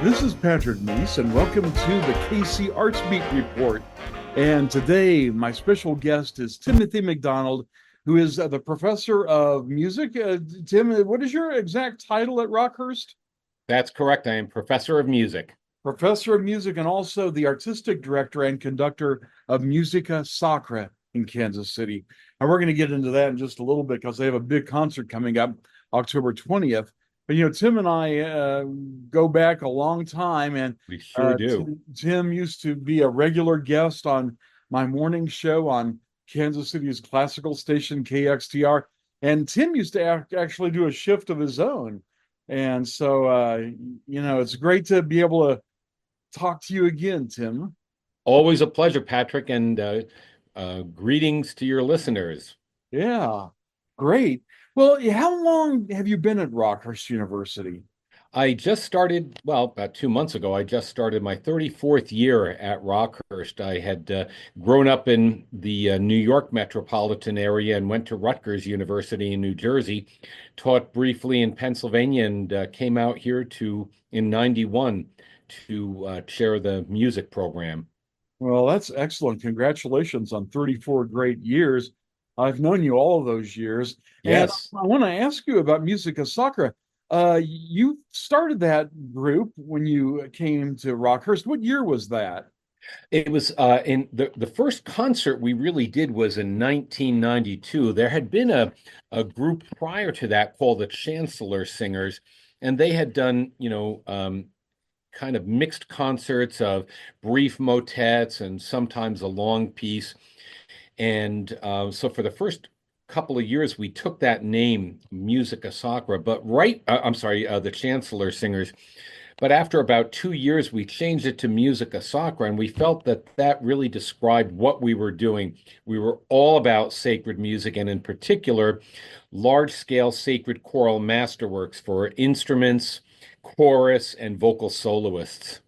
This is Patrick Meese, and welcome to the KC Arts Beat Report. And today, my special guest is Timothy McDonald, who is the professor of music. Tim, what is your exact title at Rockhurst? That's correct. I am professor of music. Professor of music and also the artistic director and conductor of Musica Sacra in Kansas City. And we're going to get into that in just a little bit because they have a big concert coming up October 20th. But Tim and I go back a long time, and We sure do. Tim used to be a regular guest on my morning show on Kansas City's classical station KXTR, and Tim used to actually do a shift of his own, and so it's great to be able to talk to you again, Tim. Always a pleasure, Patrick, and greetings to your listeners. Yeah, great. Well, how long have you been at Rockhurst University? I just started, well, about 2 months ago, I just started my 34th year at Rockhurst. I had grown up in the New York metropolitan area and went to Rutgers University in New Jersey, taught briefly in Pennsylvania, and came out here in 91 to chair the music program. Well, that's excellent. Congratulations on 34 great years. I've known you all of those years. And Yes. I want to ask you about Musica Sacra. You started that group when you came to Rockhurst. What year was that? It was in the first concert we really did was in 1992. There had been a group prior to that called the Chancellor Singers, and they had done, kind of mixed concerts of brief motets and sometimes a long piece. And so for the first couple of years, we took that name, Musica Sacra, I'm sorry, the Chancellor Singers. But after about 2 years, we changed it to Musica Sacra, and we felt that that really described what we were doing. We were all about sacred music, and in particular, large-scale sacred choral masterworks for instruments, chorus, and vocal soloists.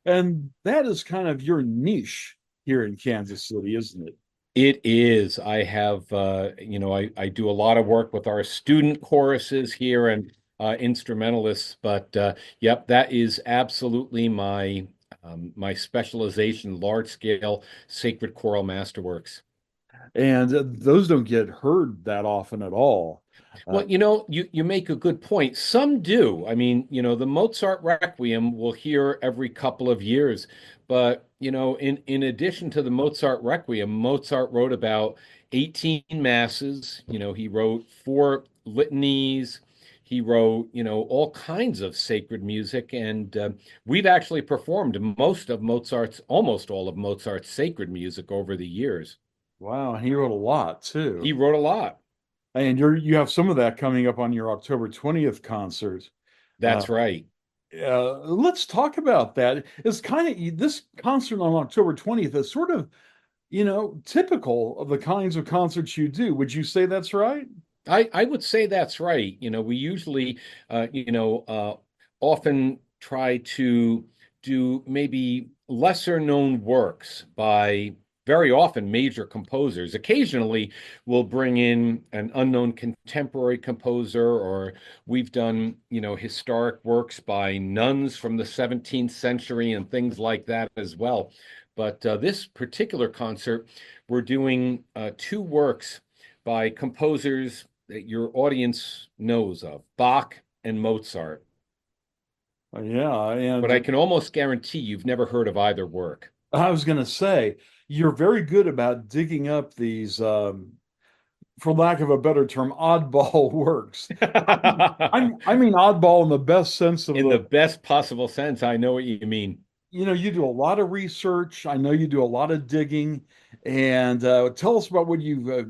And that is kind of your niche here in Kansas City, isn't it? It is. I have, I do a lot of work with our student choruses here and instrumentalists, but yep, that is absolutely my specialization, large scale sacred choral masterworks. And those don't get heard that often at all. Uh, Well, you make a good point. Some do. I mean, the Mozart Requiem we'll hear every couple of years, but in addition to the Mozart Requiem, Mozart wrote about 18 masses. He wrote four litanies. He wrote, all kinds of sacred music, and we've actually performed almost all of Mozart's sacred music over the years. wow, and he wrote a lot He too. wrote a lot. And you have some of that coming up on your October 20th concert. Uh, That's right. let's talk about that. It's kind of this concert on October 20th is sort of, typical of the kinds of concerts you do. Would you say that's right? I would say that's right. We usually, often try to do maybe lesser known works by very often major composers. Occasionally, we'll bring in an unknown contemporary composer, or we've done, historic works by nuns from the 17th century and things like that as well. But this particular concert, we're doing two works by composers that your audience knows of, Bach and Mozart. Yeah, But I and can almost guarantee you've never heard of either work. I was going to say you're very good about digging up these, for lack of a better term, oddball works. I mean oddball in the best sense of In the the best possible sense, I know what you mean. you do a lot of research. I know you do a lot of digging. And tell us about what you've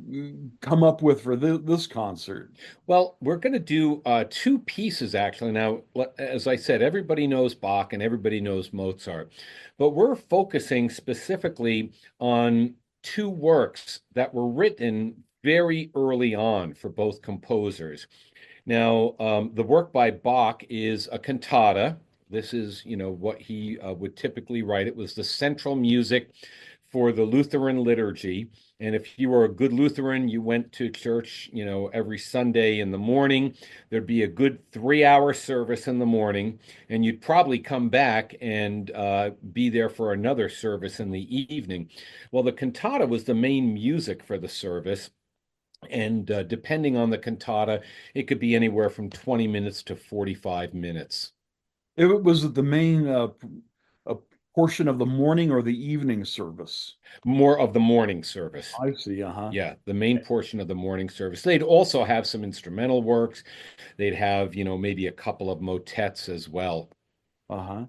come up with for this concert. Well, we're going to do two pieces actually. Now, as I said, everybody knows Bach and everybody knows Mozart, but we're focusing specifically on two works that were written very early on for both composers. Now, the work by Bach is a cantata. This is, what he would typically write. It was the central music for the Lutheran liturgy. And if you were a good Lutheran, you went to church, every Sunday in the morning. There'd be a good 3 hour service in the morning, and you'd probably come back and be there for another service in the evening. Well, the cantata was the main music for the service. And depending on the cantata, it could be anywhere from 20 minutes to 45 minutes. It was the main a portion of the morning or the evening service. More of the morning service. I see. Uh-huh. Yeah, the main portion of the morning service. They'd also have some instrumental works. They'd have, maybe a couple of motets as well. Uh-huh.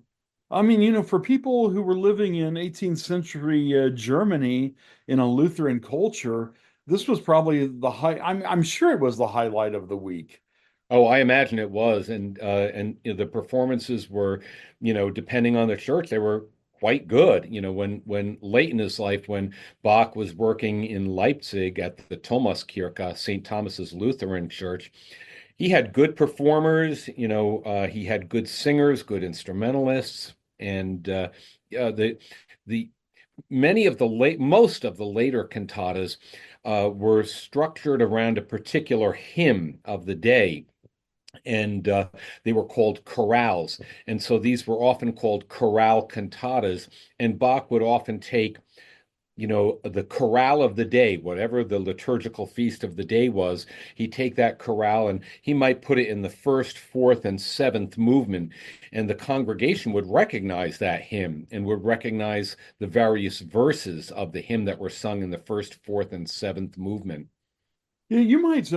I mean, for people who were living in 18th century Germany in a Lutheran culture, this was probably the high. I'm sure it was the highlight of the week. Oh, I imagine it was, and the performances were, depending on the church, they were quite good. When late in his life, when Bach was working in Leipzig at the Thomaskirche, St. Thomas's Lutheran Church, he had good performers. He had good singers, good instrumentalists, and the many of the most of the later cantatas were structured around a particular hymn of the day, and they were called chorales. And so these were often called chorale cantatas. And Bach would often take, the chorale of the day, whatever the liturgical feast of the day was, he'd take that chorale and he might put it in the first, fourth, and seventh movement. And the congregation would recognize that hymn and would recognize the various verses of the hymn that were sung in the first, fourth, and seventh movement. Yeah, you might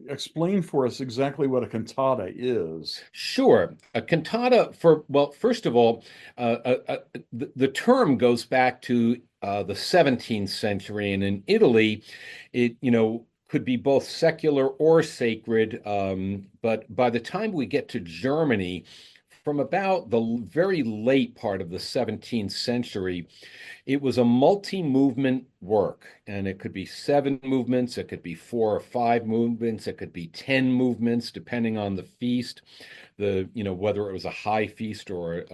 explain for us exactly what a cantata is. Sure. A cantata well, first of all, the term goes back to the 17th century, and in Italy, it, could be both secular or sacred. But by the time we get to Germany, from about the very late part of the 17th century, it was a multi-movement work, and it could be 7 movements, it could be 4 or 5 movements, it could be 10 movements, depending on the feast, whether it was a high feast or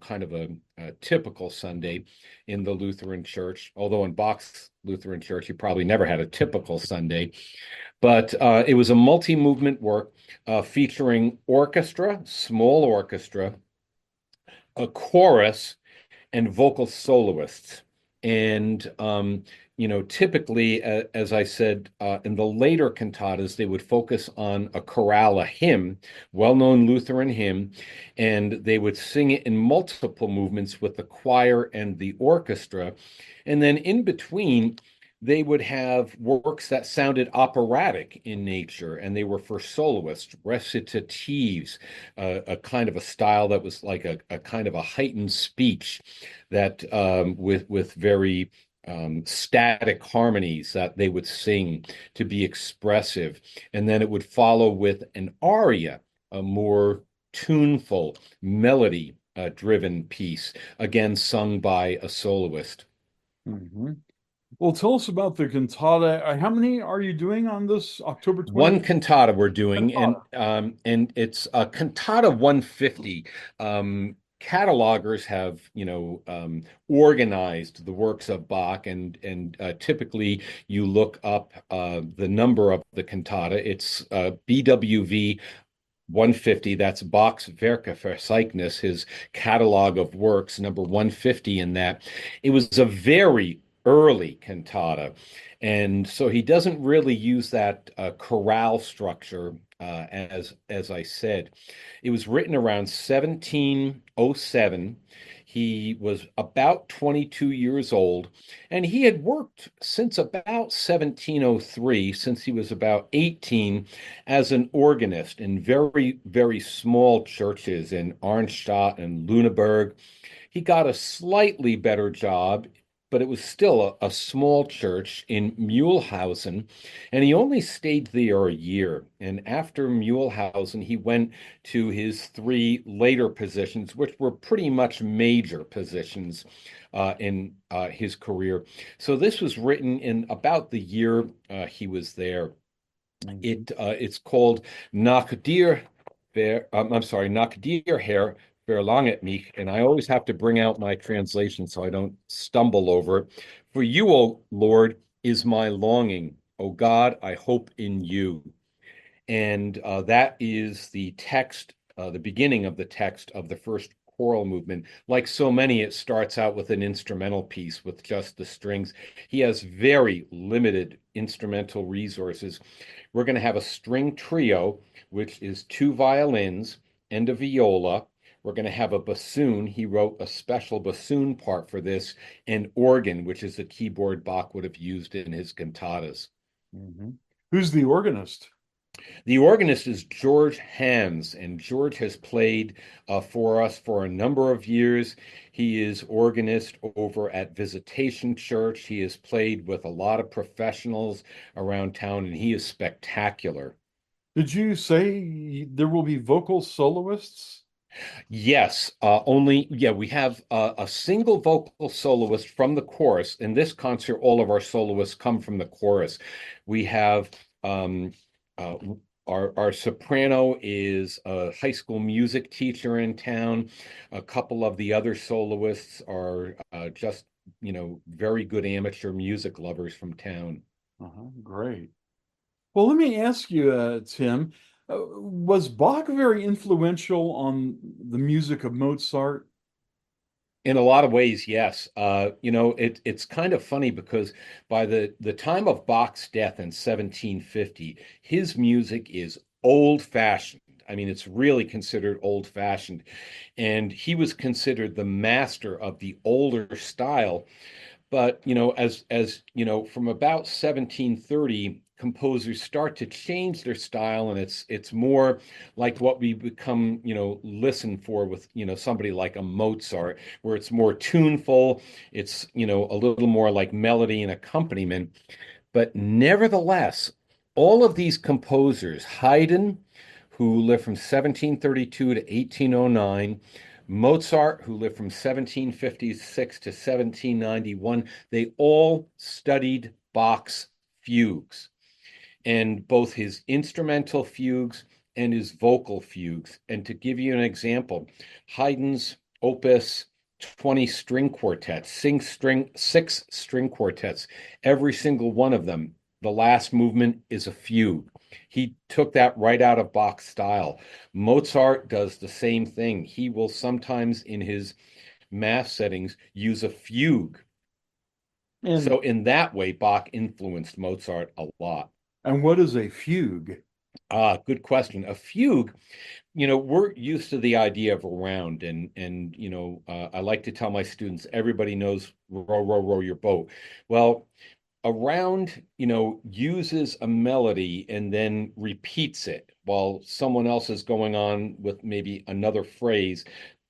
kind of a typical Sunday in the Lutheran Church. Although in Bach's Lutheran Church, he probably never had a typical Sunday, but it was a multi-movement work featuring orchestra, small orchestra, a chorus, and vocal soloists. And typically, as I said, in the later cantatas, they would focus on a chorale, a hymn, well-known Lutheran hymn, and they would sing it in multiple movements with the choir and the orchestra. And then in between, they would have works that sounded operatic in nature, and they were for soloists, recitatives, a kind of a style that was like a kind of a heightened speech that with very static harmonies that they would sing to be expressive. And then it would follow with an aria, a more tuneful, melody driven piece, again sung by a soloist. Mhm. Well, tell us about the cantata. How many are you doing on this October One 20th? cantata we're doing, Cantata. and it's a cantata 150. Catalogers have, organized the works of Bach, and typically you look up the number of the cantata. It's BWV 150. That's Bach's Werkverzeichnis, his catalog of works, number 150 in that. It was a very early cantata. And so he doesn't really use that chorale structure, as I said. It was written around 1707. He was about 22 years old, and he had worked since about 1703, since he was about 18, as an organist in very, very small churches in Arnstadt and Lüneburg. He got a slightly better job, but it was still a small church in Mühlhausen, and he only stayed there a year. And after Mühlhausen, he went to his 3 later positions, which were pretty much major positions in his career. So this was written in about the year he was there. Mhm. It's called Nach dir, I'm sorry, Nach dir, Herr verlanget mich, and I always have to bring out my translation so I don't stumble over it. For you, O Lord, is my longing. O God, I hope in you. And that is the text, the beginning of the text of the first choral movement. Like so many, it starts out with an instrumental piece with just the strings. He has very limited instrumental resources. We're going to have a string trio, which is two violins and a viola. We're going to have a bassoon. He wrote a special bassoon part for this, and organ, which is the keyboard Bach would have used in his cantatas. Mhm. Who's the organist? The organist is George Hans, and George has played for us for a number of years. He is organist over at Visitation Church. He has played with a lot of professionals around town, and he is spectacular. Did you say there will be vocal soloists? Yes, yeah, we have a single vocal soloist from the chorus. In this concert, all of our soloists come from the chorus. We have um, uh, our soprano is a high school music teacher in town. A couple of the other soloists are just, very good amateur music lovers from town. Great. Well, let me ask you, Tim, was Bach very influential on the music of Mozart? In a lot of ways, yes. It's kind of funny because by the time of Bach's death in 1750, his music is old-fashioned. I mean, it's really considered old-fashioned, and he was considered the master of the older style. But as from about 1730, composers start to change their style, and it's more like what we become, listen for with, somebody like a Mozart, where it's more tuneful, it's, a little more like melody and accompaniment. But nevertheless, all of these composers, Haydn, who lived from 1732 to 1809, Mozart, who lived from 1756 to 1791, they all studied Bach's fugues, and both his instrumental fugues and his vocal fugues. And to give you an example, Haydn's Opus 20 string quartets, six string quartets, every single one of them, the last movement is a fugue. He took that right out of Bach's style. Mozart does the same thing. He will sometimes in his mass settings use a fugue. And So in that way, Bach influenced Mozart a lot. and what is a fugue? Good question. A fugue, we're used to the idea of a round, and I like to tell my students, everybody knows row, row, row your boat. Well, a round, uses a melody and then repeats it while someone else is going on with maybe another phrase.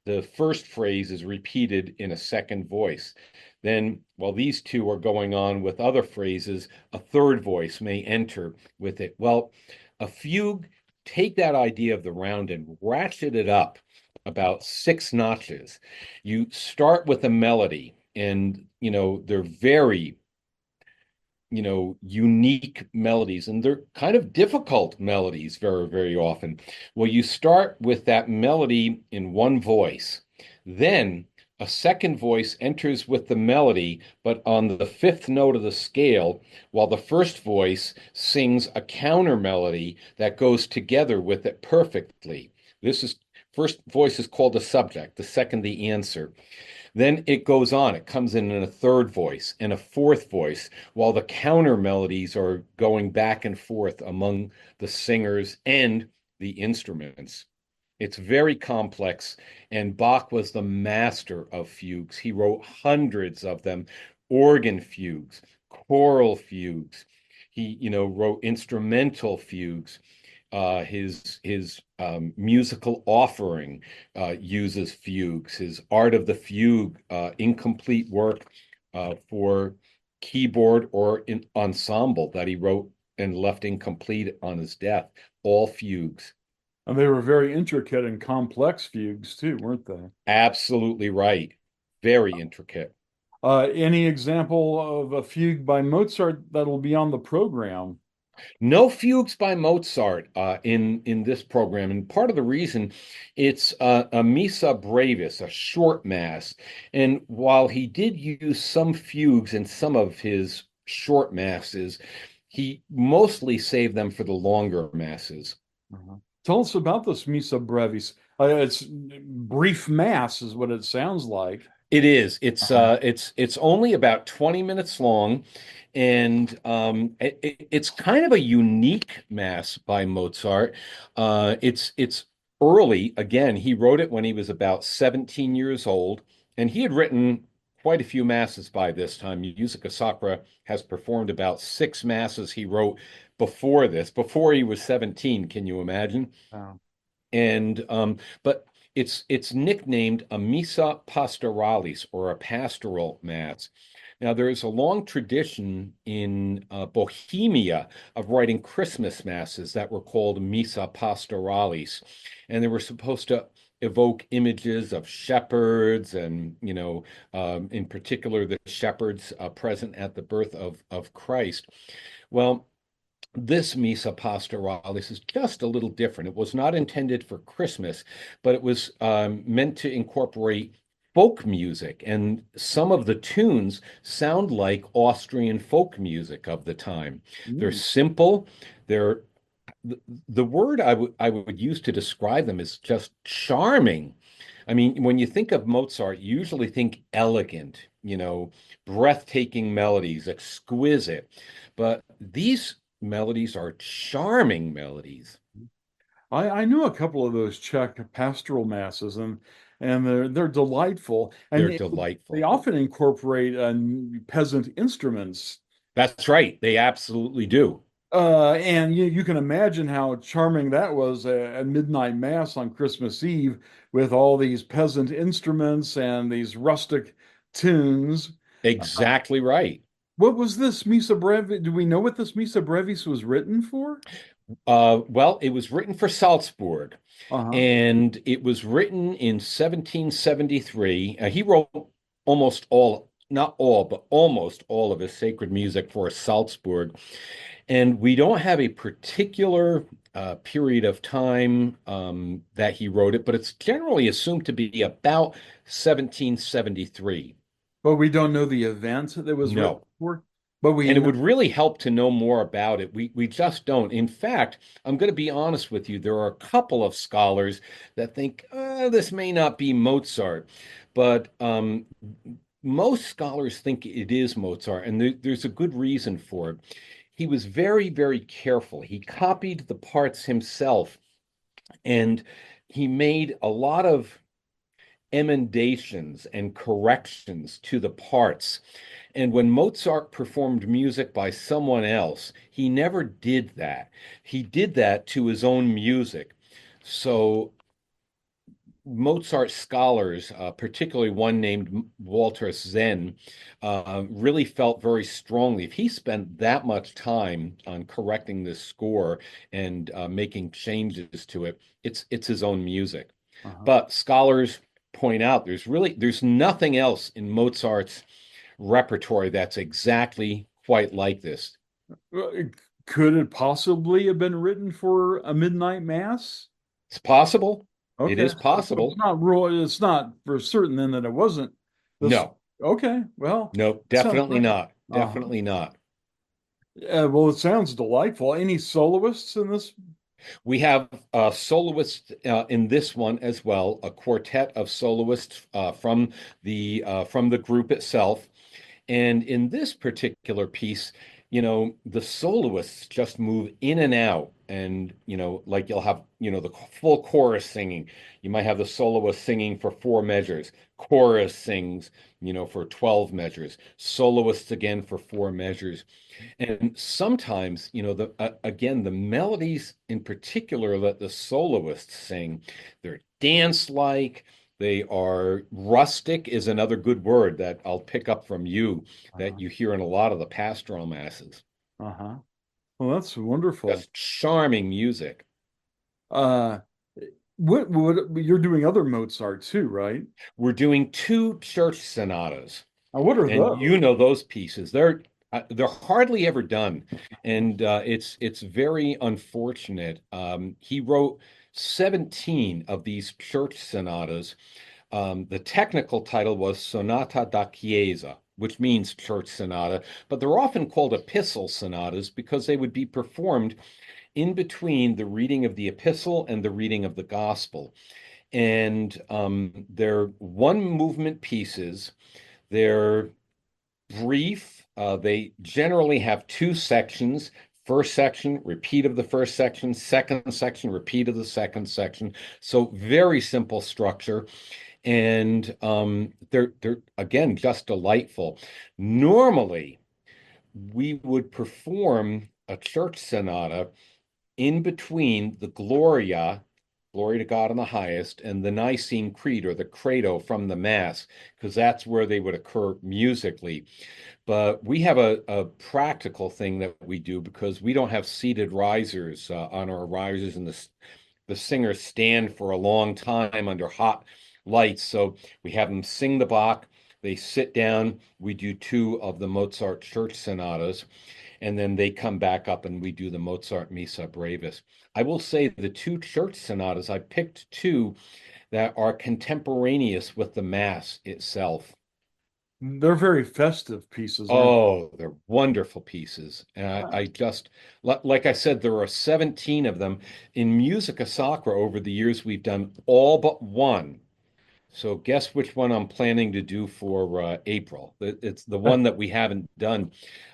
The first phrase is repeated in a second voice. Then, while these two are going on with other phrases, a third voice may enter with it. Well, a fugue, take that idea of the round and ratchet it up about six notches. You start with a melody, and they're very unique melodies, and they're kind of difficult melodies very, very often. Well, you start with that melody in one voice. Then a second voice enters with the melody, but on the fifth note of the scale, while the first voice sings a counter melody that goes together with it perfectly. This is First voice is called the subject, the second the answer. Then it goes on. It comes in a third voice and a fourth voice, while the counter melodies are going back and forth among the singers and the instruments. It's very complex, and Bach was the master of fugues. He wrote hundreds of them, organ fugues, choral fugues. He, wrote instrumental fugues. His musical offering uses fugues. His Art of the Fugue, incomplete work for keyboard or in ensemble that he wrote and left incomplete on his death, all fugues. And they were very intricate and complex fugues too, weren't they? Absolutely right. Very intricate. Any example of a fugue by Mozart that'll be on the program? No fugues by Mozart in this program, and part of the reason it's a missa brevis, a short mass. And while he did use some fugues in some of his short masses, he mostly saved them for the longer masses. Uh-huh. Tell us about this Missa Brevis. It's brief mass, is what it sounds like. It is. Uh-huh. It's only about 20 minutes long, and it's kind of a unique mass by Mozart. It's early. Again, he wrote it when he was about 17 years old, and he had written quite a few masses by this time. Musica Sacra has performed about six masses he wrote before this, before he was 17. Can you imagine? Oh. And but it's nicknamed a missa pastoralis, or a pastoral mass. Now there is a long tradition in Bohemia of writing Christmas masses that were called missa pastoralis, and they were supposed to evoke images of shepherds, and in particular the shepherds present at the birth of Christ. Well, this Missa Pastoralis is just a little different. It was not intended for Christmas, but it was meant to incorporate folk music, and some of the tunes sound like Austrian folk music of the time. They're Mm. simple. They're the word I would use to describe them is just charming. I mean, when you think of Mozart, you usually think elegant, breathtaking melodies, exquisite. But these melodies are charming melodies. I knew a couple of those Czech pastoral masses, and they're delightful, They're and they delightful. often incorporate peasant instruments. That's right. They absolutely do. And you can imagine how charming that was at midnight mass on Christmas Eve with all these peasant instruments and these rustic tunes. Uh, Exactly right. what was this Missa Brevis? Do we know what this Missa Brevis was written for? Well, it was written for Salzburg, Uh-huh. and it was written in 1773. He wrote almost all, not all, but almost all of his sacred music for Salzburg. And we don't have a particular period of time that he wrote it, but it's generally assumed to be about 1773. But we don't know the event that was written No. for. But we And it know. would really help to know more about it. We just don't. In fact, I'm going to be honest with you. There are a couple of scholars that think this may not be Mozart, but most scholars think it is Mozart, and there's a good reason for it. He was very, very careful. He copied the parts himself, and he made a lot of emendations and corrections to the parts. And when Mozart performed music by someone else, he never did that. He did that to his own music. So Mozart scholars, particularly one named Walter Zen, really felt very strongly if he spent that much time on correcting this score and making changes to it, it's his own music. Uh-huh. But scholars point out there's nothing else in Mozart's repertoire that's exactly quite like this. Uh, Could it possibly have been written for a midnight mass? It's possible. It Okay, is so it's possible. not real. It's not for certain then that it wasn't this. No, Okay, well, no, that sounds definitely great. not. Uh-huh. Definitely not. Well, it sounds delightful. Any soloists in this? We have a soloist in this one as well, a quartet of soloists from the group itself. And in this particular piece, the soloists just move in and out. And, like you'll have, the full chorus singing. You might have the soloist singing for four measures. Chorus sings, for 12 measures. Soloists again for four measures. And sometimes, again, the melodies in particular that the soloists sing, they're dance-like. They are rustic is another good word that I'll pick up from you that Uh-huh. you hear in a lot of the pastoral masses. Uh-huh. Well, that's wonderful. Just charming music. Uh, what you're doing other Mozart too, right? We're doing two church sonatas, What are and those? you know those pieces. They're They're hardly ever done, and it's very unfortunate. He wrote 17 of these church sonatas. The technical title was Sonata da Chiesa, which means church sonata, but they're often called epistle sonatas because they would be performed in between the reading of the epistle and the reading of the gospel. And they're one movement pieces. They're brief. They generally have two sections. First section, repeat of the first section, second section, repeat of the second section. So very simple structure. And they're again just delightful. Normally, we would perform a church sonata in between the Gloria, glory to God in the highest, and the Nicene Creed or the Credo from the Mass, because that's where they would occur musically. But we have a practical thing that we do because we don't have seated risers on our risers, and the singers stand for a long time under hot lights. So we have them sing the Bach. They sit down. We do two of the Mozart church sonatas, and then they come back up and we do the Mozart Missa Brevis. I will say the two church sonatas, I picked two that are contemporaneous with the Mass itself. They're very festive pieces, aren't Oh, they're wonderful pieces. And they? I just, like I said, there are 17 of them. In Musica Sacra over the years, we've done all but one. So guess which one I'm planning to do for April. It's the one that we haven't done.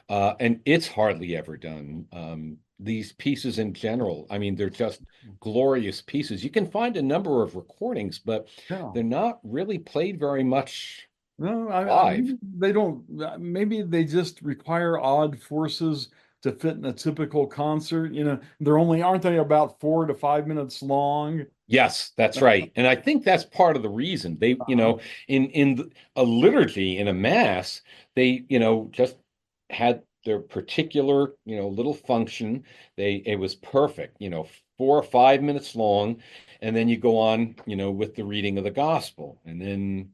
And it's hardly ever done. These pieces in general, I mean, they're just glorious pieces. You can find a number of recordings, but Yeah. they're not really played very much No, live. maybe they don't. Maybe they just require odd forces to fit in a typical concert. They're only, aren't they about 4 to 5 minutes long? Yes, that's right. And I think that's part of the reason they, Uh, in a liturgy, in a mass, they, just had their particular, little function. It was perfect, 4 or 5 minutes long. And then you go on, with the reading of the gospel. And then,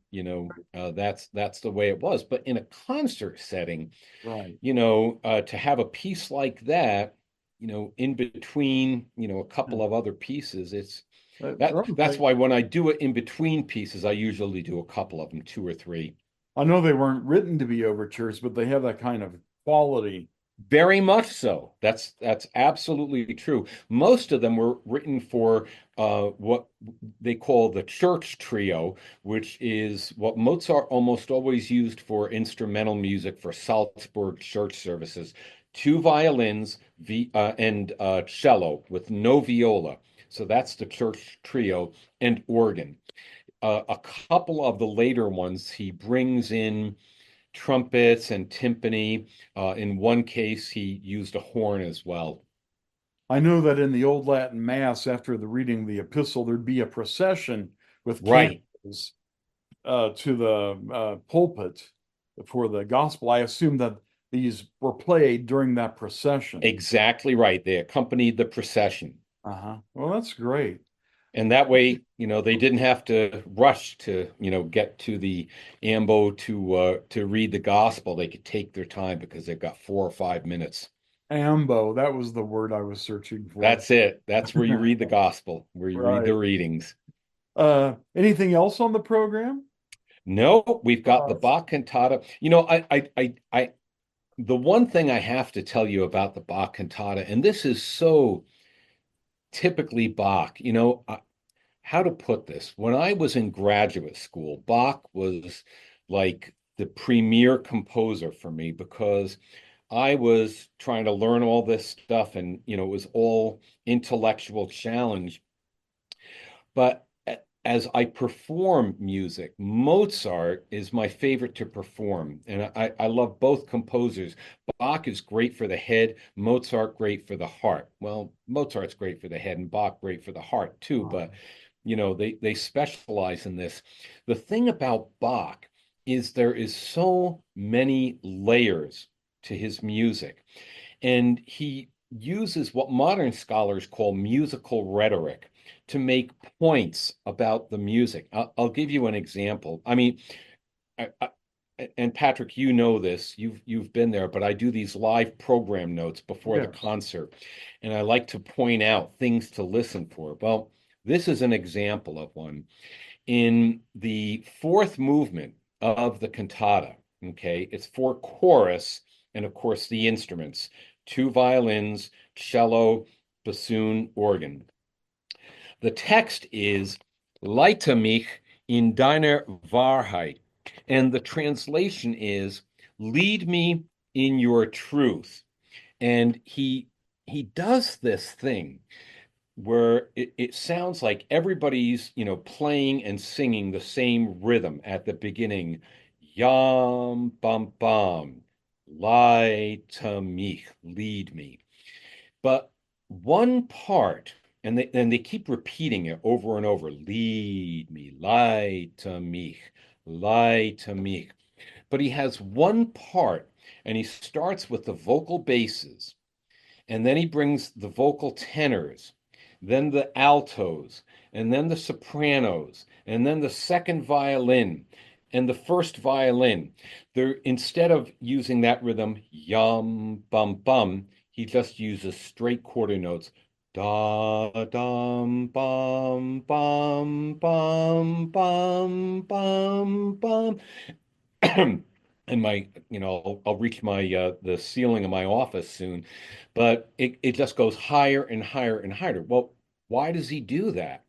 that's the way it was. But in a concert setting, right. to have a piece like that, in between, a couple of other pieces, that's Right. why when I do it in between pieces, I usually do a couple of them, two or three. I know they weren't written to be overtures, but they have that kind of quality. Very much so. That's absolutely true. Most of them were written for what they call the church trio, which is what Mozart almost always used for instrumental music for Salzburg church services. Two violins and cello with no viola. So that's the church trio and organ. A couple of the later ones, he brings in trumpets and timpani. In one case, he used a horn as well. I know that in the old Latin Mass, after the reading of the epistle, there'd be a procession with Right. candles to the pulpit for the gospel. I assume that these were played during that procession. Exactly right. They accompanied the procession. Uh-huh. Well, that's great. And that way, they didn't have to rush to, get to the ambo to read the gospel. They could take their time because they've got 4 or 5 minutes. Ambo, that was the word I was searching for. That's it. That's where you read the gospel, where you read the Right. readings. Anything else on the program? No, we've got the Uh, Bach cantata. The one thing I have to tell you about the Bach cantata, and this is so typically Bach, how to put this. When I was in graduate school, Bach was like the premier composer for me because I was trying to learn all this stuff and, it was all intellectual challenge. But as I perform music, Mozart is my favorite to perform. And I love both composers. Bach is great for the head, Mozart great for the heart. Well, Mozart's great for the head and Bach great for the heart too, but they specialize in this. The thing about Bach is there is so many layers to his music. And he uses what modern scholars call musical rhetoric to make points about the music. I'll give you an example. I mean, I, I, and Patrick, you know this, you've been there, but I do these live program notes before the Yes. concert, and I like to point out things to listen for. Well, this is an example of one. In the fourth movement of the cantata, okay, it's for chorus and of course the instruments, two violins, cello, bassoon, organ. The text is Leite mich in deiner Wahrheit. And the translation is lead me in your truth. And he does this thing where it sounds like everybody's, playing and singing the same rhythm at the beginning. Yam bum bum, leite mich, lead me. But one part, and they keep repeating it over and over, lead me, leite mich, leite mich. But he has one part, and he starts with the vocal basses, and then he brings the vocal tenors, then the altos, and then the sopranos, and then the second violin and the first violin. There, instead of using that rhythm, yum, bum, bum, he just uses straight quarter notes. Da dum bum bum bum bum bum bum. And I'll reach my the ceiling of my office soon, but it just goes higher and higher and higher. Well, why does he do that?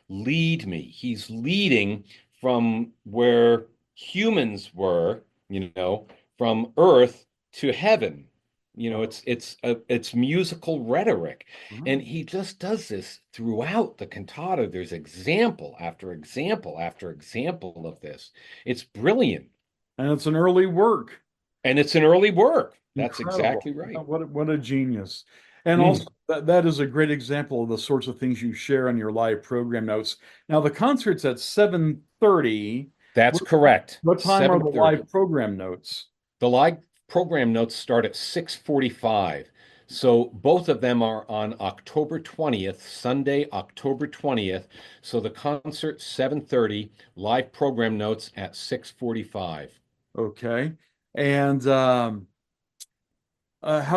Lead me. He's leading from where humans were, from earth to heaven. It's musical rhetoric, and Oh. he just does this throughout the cantata. There's example after example after example of this. It's brilliant. And it's an early work. And it's an early work. That's Incredible. exactly right. What a genius. And also Mm, that is a great example of the sorts of things you share on your live program notes. Now the concert's at 7:30. that's correct. What time are the 7:30. live program notes? The live program notes start at 6:45. So both of them are on October 20th, Sunday, October 20th. So the concert 7:30, live program notes at 6:45. Okay. And how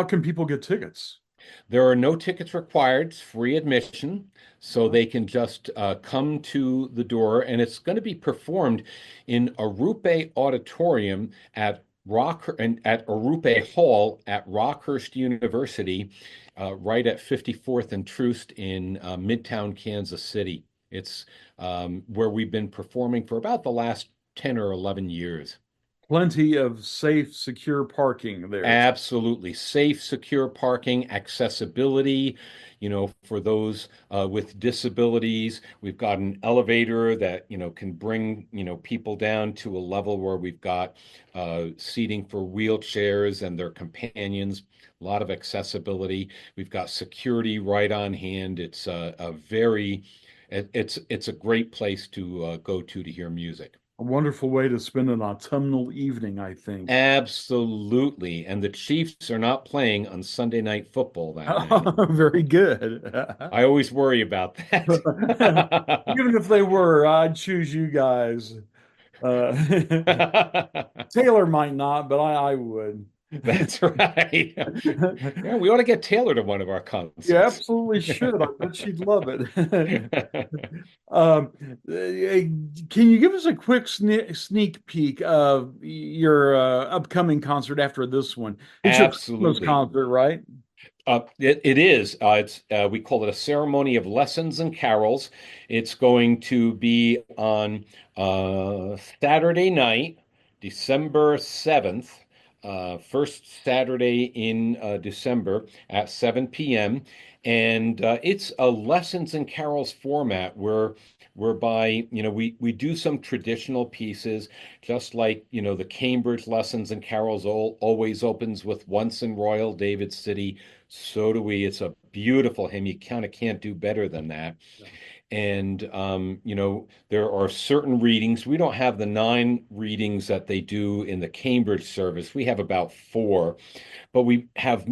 can people get tickets? There are no tickets required, it's free admission, so they can just come to the door, and it's going to be performed in Arupe Auditorium at Arupe Hall at Rockhurst University, right at 54th and Troost in Midtown Kansas City. It's where we've been performing for about the last 10 or 11 years. Plenty of safe, secure parking there. Absolutely. Safe, secure parking, accessibility, for those with disabilities. We've got an elevator that, can bring, people down to a level where we've got seating for wheelchairs and their companions, a lot of accessibility. We've got security right on hand. It's it's a great place to go to hear music. A wonderful way to spend an autumnal evening, I think. Absolutely. And the Chiefs are not playing on Sunday Night Football that night. Very good. I always worry about that. Even if they were, I'd choose you guys. Uh, Taylor might not, but I would. That's right. Yeah, we ought to get Taylor to one of our You concerts. absolutely should. I bet she'd love it. Um, can you give us a quick sneak peek of your upcoming concert after this one? It's your Christmas Absolutely. concert, right? It is. It's we call it a ceremony of lessons and carols. It's going to be on Saturday night, December 7th, first Saturday in December at 7 p.m. And it's a lessons and carols format whereby we do some traditional pieces, just like the Cambridge lessons and carols always opens with Once in Royal David City. So do we. It's a beautiful hymn. You kind of can't do better than that. And there are certain readings. We don't have the 9 readings that they do in the Cambridge service. We have about 4, but we have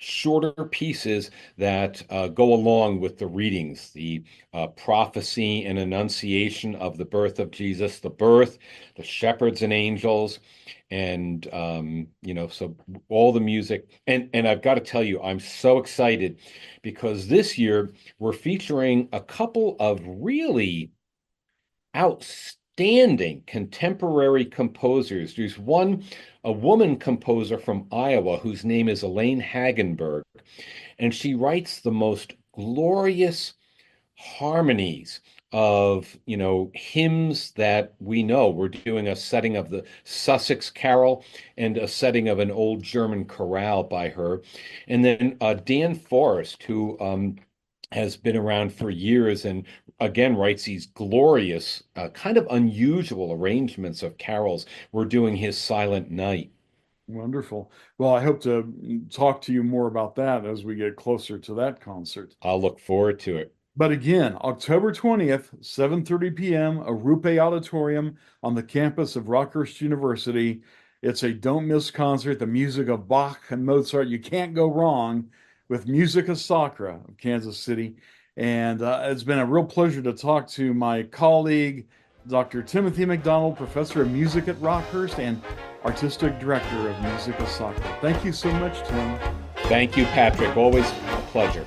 shorter pieces that go along with the readings, the prophecy and annunciation of the birth of Jesus, the birth, the shepherds and angels, and so all the music. And I've got to tell you, I'm so excited because this year we're featuring a couple of really outstanding contemporary composers. There's one, a woman composer from Iowa whose name is Elaine Hagenberg, and she writes the most glorious harmonies of, hymns that we know. We're doing a setting of the Sussex Carol and a setting of an old German chorale by her. And then Dan Forrest, who has been around for years and again writes these glorious, kind of unusual arrangements of carols. We're doing his Silent Night. Wonderful. Well, I hope to talk to you more about that as we get closer to that concert. I'll look forward to it. But again, October 20th, 7:30 p.m., Arupe Auditorium on the campus of Rockhurst University. It's a don't miss concert, the music of Bach and Mozart. You can't go wrong with Musica Sacra of Kansas City. And it's been a real pleasure to talk to my colleague, Dr. Timothy McDonald, professor of music at Rockhurst and artistic director of Musica Sacra. Thank you so much, Tim. Thank you, Patrick. Always a pleasure.